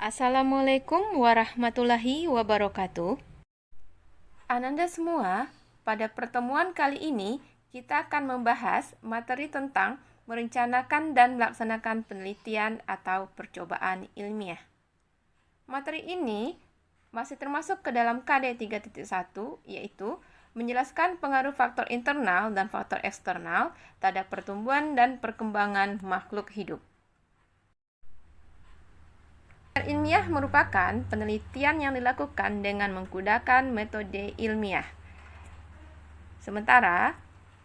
Assalamualaikum warahmatullahi wabarakatuh. Ananda semua, pada pertemuan kali ini kita akan membahas materi tentang merencanakan dan melaksanakan penelitian atau percobaan ilmiah. Materi ini masih termasuk ke dalam KD 3.1, yaitu menjelaskan pengaruh faktor internal dan faktor eksternal terhadap pertumbuhan dan perkembangan makhluk hidup. Ilmiah merupakan penelitian yang dilakukan dengan menggunakan metode ilmiah. Sementara,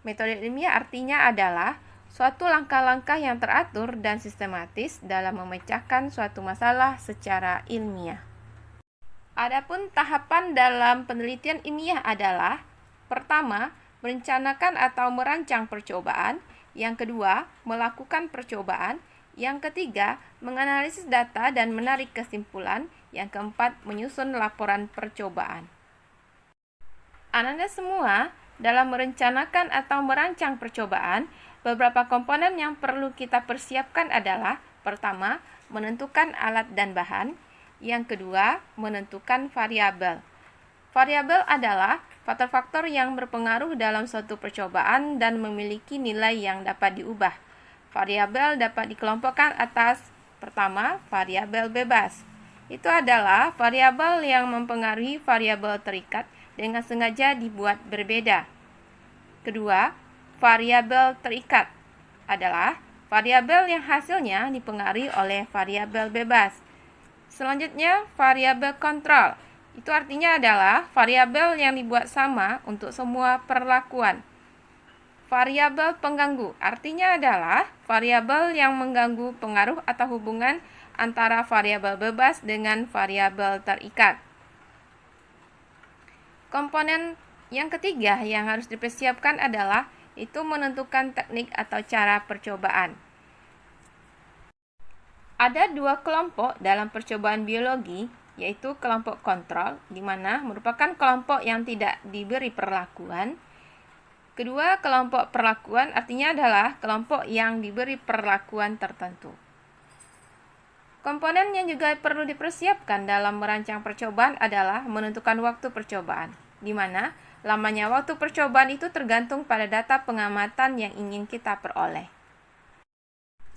metode ilmiah artinya adalah suatu langkah-langkah yang teratur dan sistematis dalam memecahkan suatu masalah secara ilmiah. Adapun tahapan dalam penelitian ilmiah adalah: pertama, merencanakan atau merancang percobaan; yang kedua, melakukan percobaan; yang ketiga, menganalisis data dan menarik kesimpulan; yang keempat, menyusun laporan percobaan. Ananda semua, dalam merencanakan atau merancang percobaan, beberapa komponen yang perlu kita persiapkan adalah: pertama, menentukan alat dan bahan; yang kedua, menentukan variabel. Variabel adalah faktor-faktor yang berpengaruh dalam suatu percobaan dan memiliki nilai yang dapat diubah. Variabel dapat dikelompokkan atas: pertama, variabel bebas. Itu adalah variabel yang mempengaruhi variabel terikat dengan sengaja dibuat berbeda. Kedua, variabel terikat adalah variabel yang hasilnya dipengaruhi oleh variabel bebas. Selanjutnya, variabel kontrol. Itu artinya adalah variabel yang dibuat sama untuk semua perlakuan. Variabel pengganggu artinya adalah variabel yang mengganggu pengaruh atau hubungan antara variabel bebas dengan variabel terikat. Komponen yang ketiga yang harus dipersiapkan adalah itu menentukan teknik atau cara percobaan. Ada dua kelompok dalam percobaan biologi, yaitu kelompok kontrol, di mana merupakan kelompok yang tidak diberi perlakuan. Kedua, kelompok perlakuan artinya adalah kelompok yang diberi perlakuan tertentu. Komponen yang juga perlu dipersiapkan dalam merancang percobaan adalah menentukan waktu percobaan, di mana lamanya waktu percobaan itu tergantung pada data pengamatan yang ingin kita peroleh.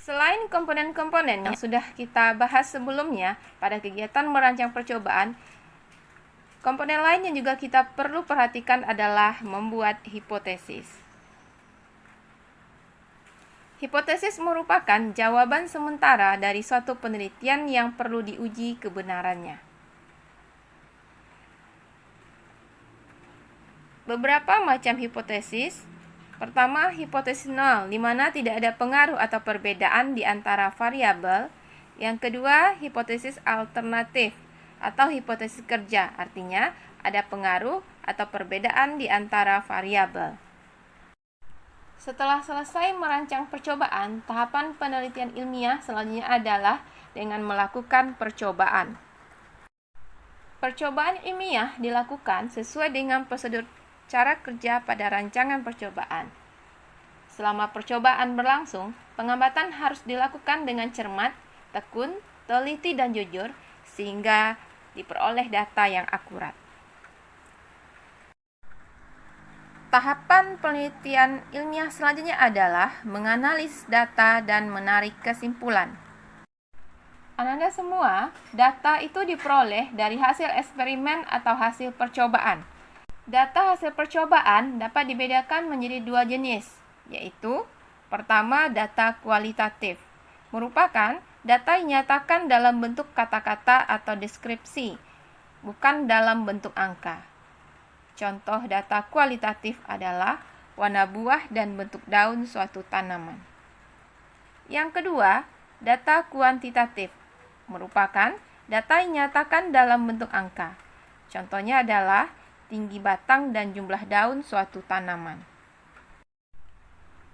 Selain komponen-komponen yang sudah kita bahas sebelumnya pada kegiatan merancang percobaan, komponen lain yang juga kita perlu perhatikan adalah membuat hipotesis. Hipotesis merupakan jawaban sementara dari suatu penelitian yang perlu diuji kebenarannya. Beberapa macam hipotesis. Pertama, hipotesis nol, di mana tidak ada pengaruh atau perbedaan di antara variabel. Yang kedua, hipotesis alternatif atau hipotesis kerja, artinya ada pengaruh atau perbedaan di antara variabel. Setelah selesai merancang percobaan, tahapan penelitian ilmiah selanjutnya adalah dengan melakukan percobaan. Percobaan ilmiah dilakukan sesuai dengan prosedur cara kerja pada rancangan percobaan. Selama percobaan berlangsung, pengamatan harus dilakukan dengan cermat, tekun, teliti, dan jujur, sehingga diperoleh data yang akurat. Tahapan penelitian ilmiah selanjutnya adalah menganalisis data dan menarik kesimpulan. Ananda semua, data itu diperoleh dari hasil eksperimen atau hasil percobaan. Data hasil percobaan dapat dibedakan menjadi dua jenis, yaitu: pertama, data kualitatif, merupakan data yang dinyatakan dalam bentuk kata-kata atau deskripsi, bukan dalam bentuk angka. Contoh data kualitatif adalah warna buah dan bentuk daun suatu tanaman. Yang kedua, data kuantitatif, merupakan data yang dinyatakan dalam bentuk angka. Contohnya adalah tinggi batang dan jumlah daun suatu tanaman.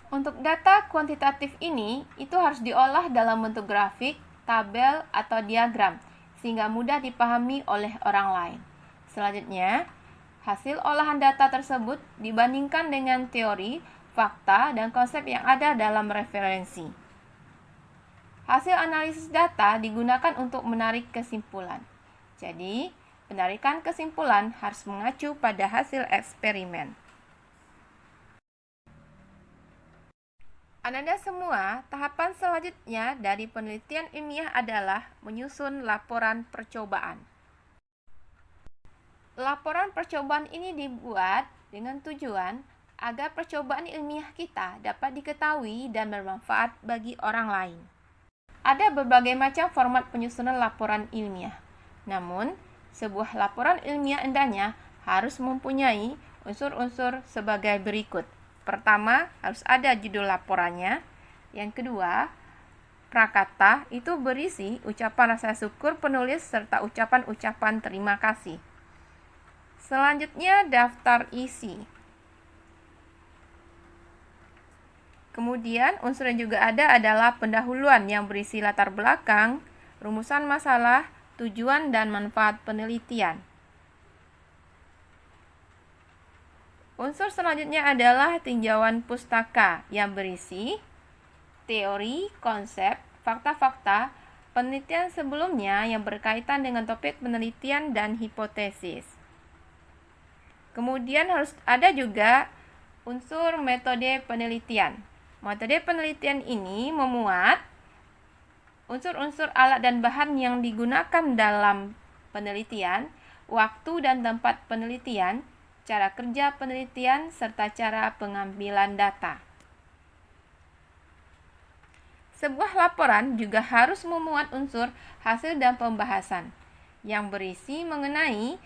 Untuk data kuantitatif ini, itu harus diolah dalam bentuk grafik, tabel, atau diagram, sehingga mudah dipahami oleh orang lain. Selanjutnya, hasil olahan data tersebut dibandingkan dengan teori, fakta, dan konsep yang ada dalam referensi. Hasil analisis data digunakan untuk menarik kesimpulan. Jadi, penarikan kesimpulan harus mengacu pada hasil eksperimen. Ananda semua, tahapan selanjutnya dari penelitian ilmiah adalah menyusun laporan percobaan. Laporan percobaan ini dibuat dengan tujuan agar percobaan ilmiah kita dapat diketahui dan bermanfaat bagi orang lain. Ada berbagai macam format penyusunan laporan ilmiah. Namun, sebuah laporan ilmiah hendaknya harus mempunyai unsur-unsur sebagai berikut. Pertama, harus ada judul laporannya. Yang kedua, prakata itu berisi ucapan rasa syukur penulis serta ucapan-ucapan terima kasih. Selanjutnya, daftar isi. Kemudian, unsur yang juga ada adalah pendahuluan yang berisi latar belakang, rumusan masalah, tujuan dan manfaat penelitian. Unsur selanjutnya adalah tinjauan pustaka yang berisi teori, konsep, fakta-fakta, penelitian sebelumnya yang berkaitan dengan topik penelitian dan hipotesis. Kemudian harus ada juga unsur metode penelitian. Metode penelitian ini memuat unsur-unsur alat dan bahan yang digunakan dalam penelitian, waktu dan tempat penelitian, cara kerja penelitian, serta cara pengambilan data. Sebuah laporan juga harus memuat unsur hasil dan pembahasan yang berisi mengenai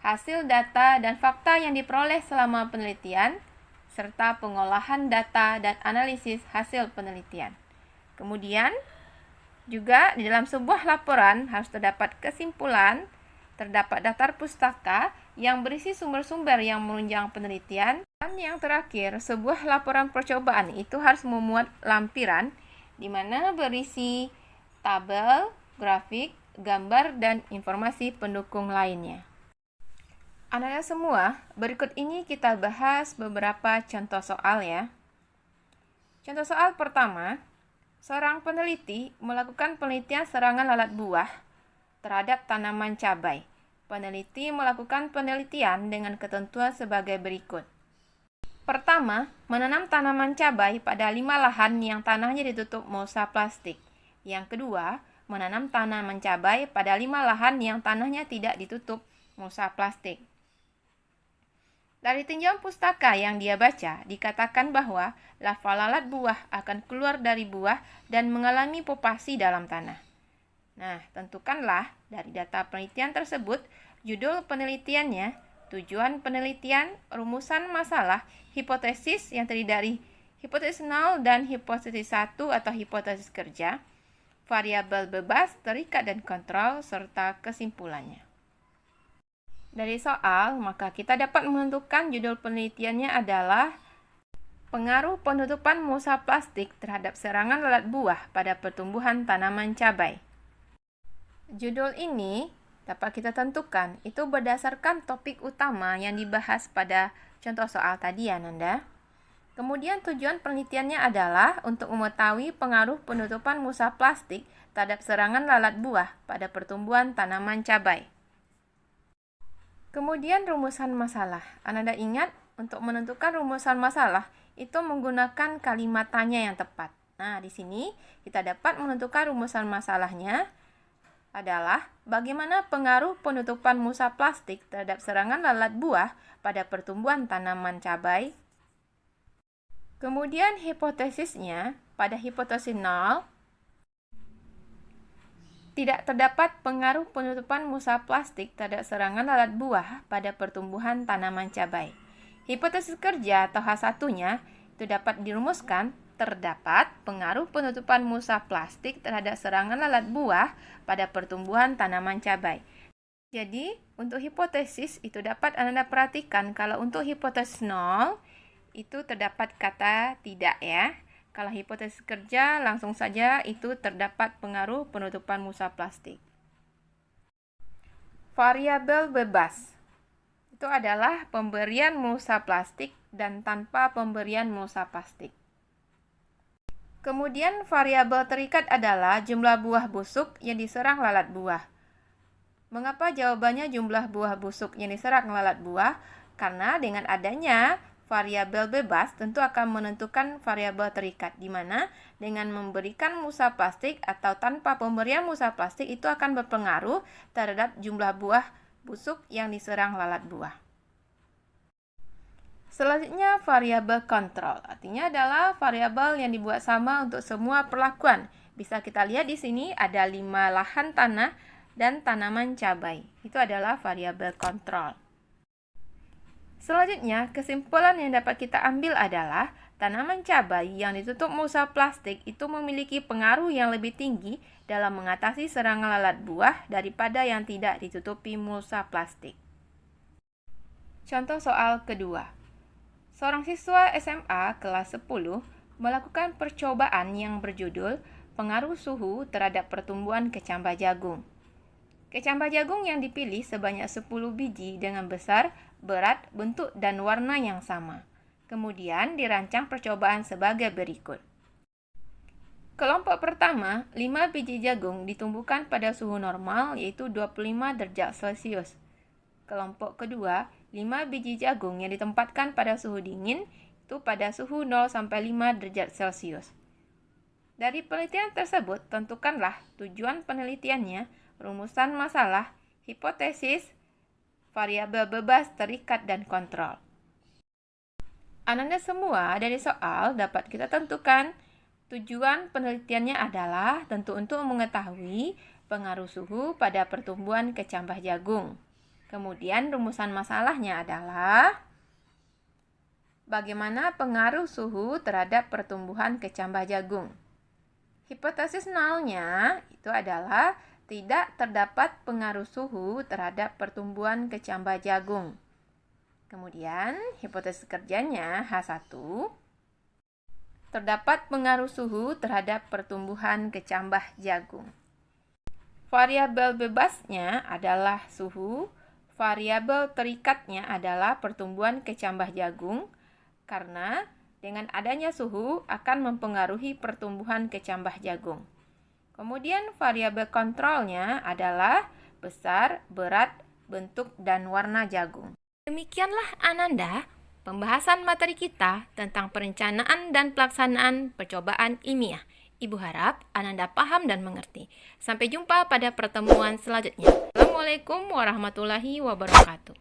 hasil data dan fakta yang diperoleh selama penelitian, serta pengolahan data dan analisis hasil penelitian. Kemudian, juga di dalam sebuah laporan harus terdapat kesimpulan, terdapat daftar pustaka yang berisi sumber-sumber yang menunjang penelitian. Dan yang terakhir, sebuah laporan percobaan itu harus memuat lampiran di mana berisi tabel, grafik, gambar, dan informasi pendukung lainnya. Anak-anak semua, berikut ini kita bahas beberapa contoh soal ya. Contoh soal pertama, seorang peneliti melakukan penelitian serangan lalat buah terhadap tanaman cabai. Peneliti melakukan penelitian dengan ketentuan sebagai berikut. Pertama, menanam tanaman cabai pada 5 lahan yang tanahnya ditutup mulsa plastik. Yang kedua, menanam tanaman cabai pada 5 lahan yang tanahnya tidak ditutup mulsa plastik. Dari tinjauan pustaka yang dia baca, dikatakan bahwa larva lalat buah akan keluar dari buah dan mengalami pupasi dalam tanah. Nah, tentukanlah dari data penelitian tersebut judul penelitiannya, tujuan penelitian, rumusan masalah, hipotesis yang terdiri dari hipotesis 0 dan hipotesis 1 atau hipotesis kerja, variabel bebas, terikat dan kontrol, serta kesimpulannya. Dari soal, maka kita dapat menentukan judul penelitiannya adalah pengaruh penutupan mulsa plastik terhadap serangan lalat buah pada pertumbuhan tanaman cabai. Judul ini dapat kita tentukan itu berdasarkan topik utama yang dibahas pada contoh soal tadi ya Nanda. Kemudian tujuan penelitiannya adalah untuk mengetahui pengaruh penutupan mulsa plastik terhadap serangan lalat buah pada pertumbuhan tanaman cabai. Kemudian rumusan masalah. Anda ingat untuk menentukan rumusan masalah itu menggunakan kalimat tanya yang tepat. Nah, di sini kita dapat menentukan rumusan masalahnya adalah bagaimana pengaruh penutupan mulsa plastik terhadap serangan lalat buah pada pertumbuhan tanaman cabai. Kemudian hipotesisnya pada hipotesis 0 tidak terdapat pengaruh penutupan mulsa plastik terhadap serangan lalat buah pada pertumbuhan tanaman cabai. Hipotesis kerja atau H1-nya itu dapat dirumuskan terdapat pengaruh penutupan mulsa plastik terhadap serangan lalat buah pada pertumbuhan tanaman cabai. Jadi, untuk hipotesis itu dapat Anda perhatikan kalau untuk hipotesis 0 itu terdapat kata tidak ya. Kalau hipotesis kerja langsung saja itu terdapat pengaruh penutupan mulsa plastik. Variabel bebas itu adalah pemberian mulsa plastik dan tanpa pemberian mulsa plastik. Kemudian variabel terikat adalah jumlah buah busuk yang diserang lalat buah. Mengapa jawabannya jumlah buah busuk yang diserang lalat buah? Karena dengan adanya variabel bebas tentu akan menentukan variabel terikat, di mana dengan memberikan musa plastik atau tanpa pemberian musa plastik itu akan berpengaruh terhadap jumlah buah busuk yang diserang lalat buah. Selanjutnya variabel kontrol, artinya adalah variabel yang dibuat sama untuk semua perlakuan. Bisa kita lihat di sini ada 5 lahan tanah dan tanaman cabai. Itu adalah variabel kontrol. Selanjutnya, kesimpulan yang dapat kita ambil adalah tanaman cabai yang ditutup musa plastik itu memiliki pengaruh yang lebih tinggi dalam mengatasi serangan lalat buah daripada yang tidak ditutupi musa plastik. Contoh soal kedua. Seorang siswa SMA kelas 10 melakukan percobaan yang berjudul pengaruh suhu terhadap pertumbuhan kecambah jagung. Kecambah jagung yang dipilih sebanyak 10 biji dengan besar, berat, bentuk, dan warna yang sama. Kemudian dirancang percobaan sebagai berikut. Kelompok pertama, 5 biji jagung ditumbuhkan pada suhu normal yaitu 25 derajat Celcius. Kelompok kedua, 5 biji jagung yang ditempatkan pada suhu dingin itu pada suhu 0 sampai 5 derajat Celcius. Dari penelitian tersebut, tentukanlah tujuan penelitiannya, rumusan masalah, hipotesis, variabel bebas, terikat, dan kontrol. Ananda semua dari soal dapat kita tentukan. Tujuan penelitiannya adalah tentu untuk mengetahui pengaruh suhu pada pertumbuhan kecambah jagung. Kemudian rumusan masalahnya adalah bagaimana pengaruh suhu terhadap pertumbuhan kecambah jagung. Hipotesis nolnya itu adalah tidak terdapat pengaruh suhu terhadap pertumbuhan kecambah jagung. Kemudian hipotesis kerjanya H1, terdapat pengaruh suhu terhadap pertumbuhan kecambah jagung. Variabel bebasnya adalah suhu. Variabel terikatnya adalah pertumbuhan kecambah jagung, karena dengan adanya suhu akan mempengaruhi pertumbuhan kecambah jagung. Kemudian variabel kontrolnya adalah besar, berat, bentuk, dan warna jagung. Demikianlah Ananda, pembahasan materi kita tentang perencanaan dan pelaksanaan percobaan ilmiah. Ibu harap Ananda paham dan mengerti. Sampai jumpa pada pertemuan selanjutnya. Assalamualaikum warahmatullahi wabarakatuh.